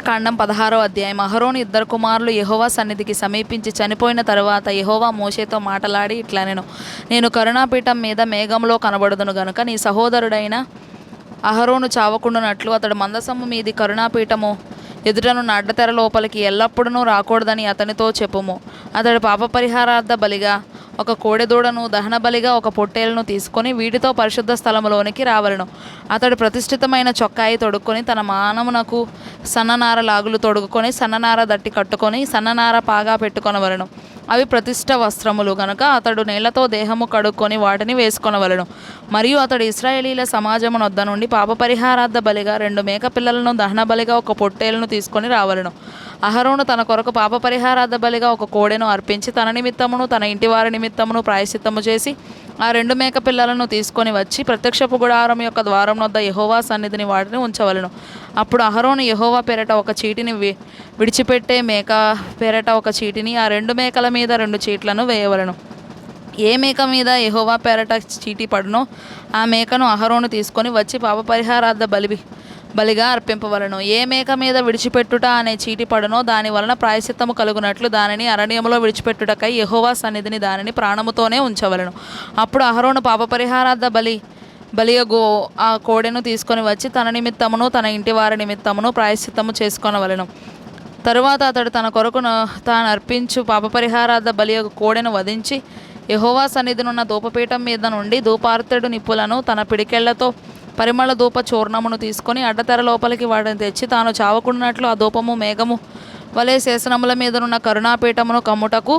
కాండం 16వ అధ్యాయం. అహరోను ఇద్దరు కుమారులు యెహోవా సన్నిధికి సమీపించి చనిపోయిన తరువాత యెహోవా మోషేతో మాటలాడి ఇట్లనెను, నేను కరుణాపీఠం మీద మేఘంలో కనబడుదును గనుక నీ సహోదరుడైన అహరోను చావకుండునట్లు అతడు మందసము మీది కరుణాపీఠము ఎదుటనున్న అడ్డతెర లోపలికి ఎల్లప్పుడూ రాకూడదని అతనితో చెప్పుము. అతడు పాపపరిహారార్థ బలిగా ఒక కోడెదూడను, దహన బలిగా ఒక పొట్టేలును తీసుకొని వీటితో పరిశుద్ధ స్థలములోనికి రావలను. అతడు ప్రతిష్ఠితమైన చొక్కాయి తొడుక్కొని తన మానమునకు సన్ననార లాగులు తొడుగుకొని సన్ననార దట్టి కట్టుకొని సన్ననార పాగా పెట్టుకొనవలను. అవి ప్రతిష్ఠ వస్త్రములు గనుక అతడు నీళ్లతో దేహము కడుక్కొని వాటిని వేసుకొనవలను. మరియు అతడు ఇశ్రాయేలీల సమాజమునొద్ద నుండి పాపపరిహారార్థ బలిగా 2 మేకపిల్లలను, దహన బలిగా ఒక పొట్టేలును తీసుకొని రావలను. అహరోను తన కొరకు పాపపరిహారార్థ బలిగా ఒక కోడెను అర్పించి తన నిమిత్తమును తన ఇంటివారి నిమిత్తమును ప్రాయశ్చిత్తము చేసి ఆ 2 మేకపిల్లలను తీసుకొని వచ్చి ప్రత్యక్షపు గుడారం యొక్క ద్వారం వద్ద యెహోవా సన్నిధిని వాటిని ఉంచవలను. అప్పుడు అహరోను యెహోవా పేరట ఒక చీటిని విడిచిపెట్టే మేక పేరట ఒక చీటిని, ఆ 2 మేకల మీద 2 చీట్లను వేయవలను. ఏ మేక మీద యెహోవా పేరట చీటి పడునో ఆ మేకను అహరోను తీసుకొని వచ్చి పాపపరిహారార్థ బలిగా అర్పింపవలను. ఏ మేక మీద విడిచిపెట్టుట అనే చీటి పడునో దాని వలన ప్రాయశ్చిత్తము కలుగునట్లు దానిని అరణ్యములో విడిచిపెట్టుటకై యెహోవా సన్నిధిని దానిని ప్రాణముతోనే ఉంచవలను. అప్పుడు అహరోను పాపపరిహారార్థ బలియగు ఆ కోడెను తీసుకొని వచ్చి తన నిమిత్తమును తన ఇంటి వారి నిమిత్తమును ప్రాయశ్చిత్తము చేసుకొనవలెను. తరువాత అతడు తన కొరకు తాను అర్పించు పాపపరిహారార్థ బలియగు కోడెను వధించి యెహోవా సన్నిధినున్న ధూపపీఠం మీద నుండి ధూపార్తెడు నిప్పులను తన పిడికెళ్లతో పరిమళ ధూప చూర్ణమును తీసుకొని అడ్డతెర లోపలికి వాటిని తెచ్చి తాను చావకుండానట్లు ఆ ధూపము మేఘము వలె శాసనముల మీదనున్న కరుణాపీఠమును కమ్ముటకు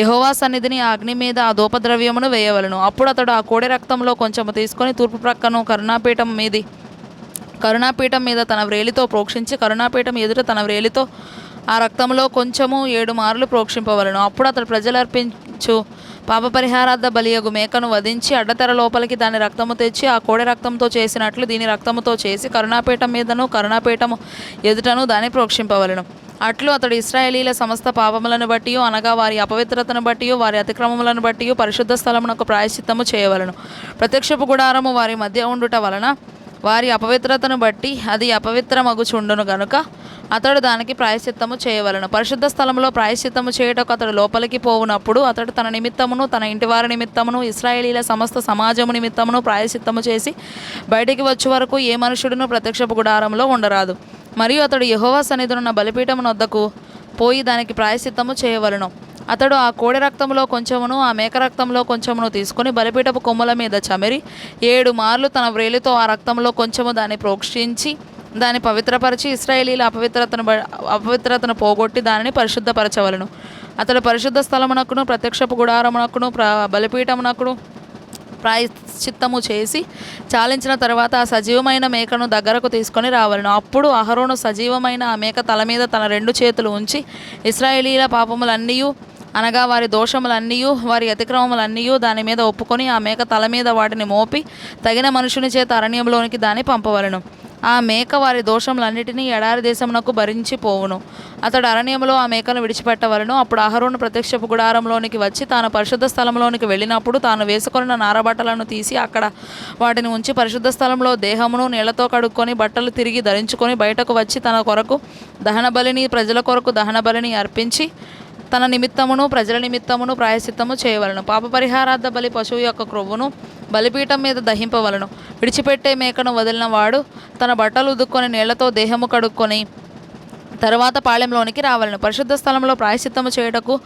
యెహోవా సన్నిధిని ఆ అగ్ని మీద ఆ ధూపద్రవ్యమును వేయవలను. అప్పుడు అతడు ఆ కోడె రక్తంలో కొంచెము తీసుకొని తూర్పు ప్రక్కను కరుణాపీఠం మీద తన వ్రేలితో ప్రోక్షించి కరుణాపీఠం ఎదుట తన వ్రేలితో ఆ రక్తంలో కొంచెము 7 మార్లు ప్రోక్షింపవలను. అప్పుడు అతడు ప్రజలు అర్పించు పాపపరిహారార్థ బలియగు మేకను వధించి అడ్డతెర లోపలికి దాని రక్తము తెచ్చి ఆ కోడె రక్తంతో చేసినట్లు దీని రక్తముతో చేసి కరుణాపీఠం మీదను కరుణాపీఠము ఎదుటను దాన్ని ప్రోక్షింపవలను. అట్లు అతడు ఇశ్రాయేలీల సమస్త పాపములను బట్టి అనగా వారి అపవిత్రతను బట్టి వారి అతిక్రమములను బట్టి పరిశుద్ధ స్థలమునకు ప్రాయశ్చిత్తము చేయవలను. ప్రత్యక్షపు గుడారము వారి మధ్య ఉండుట వలన వారి అపవిత్రతను బట్టి అది అపవిత్రమగుచుండును గనుక అతడు దానికి ప్రాయశ్చిత్తము చేయవలను. పరిశుద్ధ స్థలంలో ప్రాయశ్చిత్తము చేయుటకు అతడు లోపలికి పోవునప్పుడు అతడు తన నిమిత్తమును తన ఇంటివారి నిమిత్తమును ఇశ్రాయేలీల సమస్త సమాజము నిమిత్తమును ప్రాయశ్చిత్తము చేసి బయటికి వచ్చే వరకు ఏ మనుషుడును ప్రత్యక్షపు గుడారంలో ఉండరాదు. మరియు అతడు యెహోవా సన్నిధినున్న బలిపీఠము నొద్దకు పోయి దానికి ప్రాయశ్చిత్తము చేయవలను. అతడు ఆ కోడె రక్తంలో కొంచెమును ఆ మేక రక్తంలో కొంచెమును తీసుకొని బలిపీఠపు కొమ్ముల మీద చమిరి 7 మార్లు తన వ్రేలితో ఆ రక్తంలో కొంచెము దాన్ని ప్రోక్షించి దాన్ని పవిత్రపరిచి ఇశ్రాయేలీల అపవిత్రతను పోగొట్టి దానిని పరిశుద్ధపరచవలను. అతడు పరిశుద్ధ స్థలమునకును ప్రత్యక్షపు గుడారమునకును బలిపీఠమునకును ప్రాయశ్చిత్తము చేసి చాలించిన తర్వాత ఆ సజీవమైన మేకను దగ్గరకు తీసుకొని రావలను. అప్పుడు అహరోను సజీవమైన ఆ మేక తల మీద తన 2 చేతులు ఉంచి ఇశ్రాయేలీల పాపములన్నీయు అనగా వారి దోషములన్నీయు వారి అతిక్రమములన్నీయు దాని మీద ఒప్పుకొని ఆ మేక తల మీద వాటిని మోపి తగిన మనుషుని చేత అరణ్యంలోనికి దాన్ని పంపవలను. ఆ మేక వారి దోషములన్నిటినీ ఎడారి దేశమునకు భరించి పోవును. అతడు అరణ్యములో ఆ మేకను విడిచిపెట్టవలను. అప్పుడు అహరోను ప్రత్యక్షపు గుడారంలోనికి వచ్చి తాను పరిశుద్ధ స్థలంలోనికి వెళ్ళినప్పుడు తాను వేసుకొనిన నారబట్టలను తీసి అక్కడ వాటిని ఉంచి పరిశుద్ధ స్థలంలో దేహమును నీళ్లతో కడుక్కొని బట్టలు తిరిగి ధరించుకొని బయటకు వచ్చి తన కొరకు దహన బలిని ప్రజల కొరకు దహన బలిని అర్పించి తన నిమిత్తమును ప్రజల నిమిత్తమును ప్రాయశ్చిత్తము చేయవలను. పాపపరిహారార్థ బలి పశువు యొక్క క్రొవ్వును బలిపీఠం మీద దహింపవలను. విడిచిపెట్టే మేకను వదిలిన వాడు తన బట్టలు ఉదుక్కొని నీళ్లతో దేహము కడుక్కొని తరువాత పాళెంలోనికి రావలను. పరిశుద్ధ స్థలంలో ప్రాయశ్చిత్తము చేయుటకు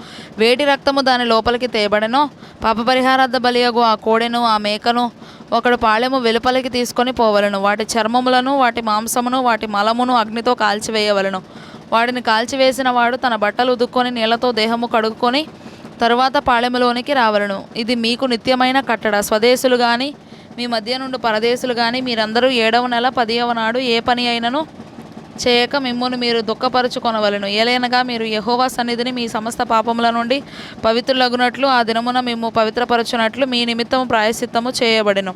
వేటి రక్తము దాని లోపలికి తేబడెనో పాపపరిహారార్థ బలియగు ఆ కోడెను ఆ మేకను ఒకడు పాళెము వెలుపలికి తీసుకొని పోవలను. వాటి చర్మములను వాటి మాంసమును వాటి మలమును అగ్నితో కాల్చివేయవలను. వాటిని కాల్చివేసిన వాడు తన బట్టలు ఉదుక్కొని నీళ్లతో దేహము కడుక్కొని తరువాత పాళెములోనికి రావలను. ఇది మీకు నిత్యమైన కట్టడ. స్వదేశులు కానీ మీ మధ్య నుండి పరదేశులు కానీ మీరందరూ 7వ నెల 10వ నాడు ఏ పని అయినను చేయక మిమ్మును మీరు దుఃఖపరుచుకొనవలెను. ఏలైనగా మీరు యెహోవా సన్నిధిని మీ సమస్త పాపముల నుండి పవిత్రులగునట్లు ఆ దినమున మిమ్ము పవిత్రపరచునట్లు మీ నిమిత్తము ప్రాయశ్చిత్తము చేయబడెను.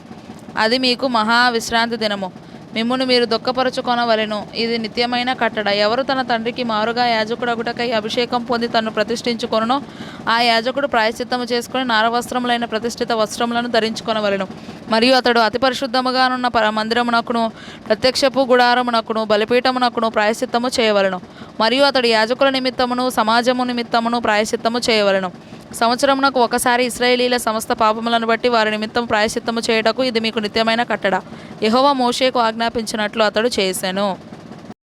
అది మీకు మహా విశ్రాంతి దినము. మిమ్మును మీరు దుఃఖపరచుకొనవలెను. ఇది నిత్యమైన కట్టడ. ఎవరు తన తండ్రికి మారుగా యాజకుడగుటకై అభిషేకం పొంది తన్ను ప్రతిష్ఠించుకొనునో ఆ యాజకుడు ప్రాయశ్చిత్తము చేసుకుని నారవస్త్రములైన ప్రతిష్ఠిత వస్త్రములను ధరించుకొనవలెను. మరియు అతడు అతి పరిశుద్ధముగానున్న మందిరమునకును ప్రత్యక్షపు గుడారమునకును బలిపీఠమునకును ప్రాయశ్చిత్తము చేయవలెను. మరియు అతడు యాజకుల నిమిత్తమును సమాజము నిమిత్తమును ప్రాయశ్చిత్తము చేయవలెను. సంవత్సరమునకు ఒకసారి ఇశ్రాయేలీల సమస్త పాపములను బట్టి వారి నిమిత్తం ప్రాయశ్చిత్తము చేయుటకు ఇది మీకు నిత్యమైన కట్టడ. యెహోవా మోషేకు ఆజ్ఞాపించినట్లు అతడు చేసెను.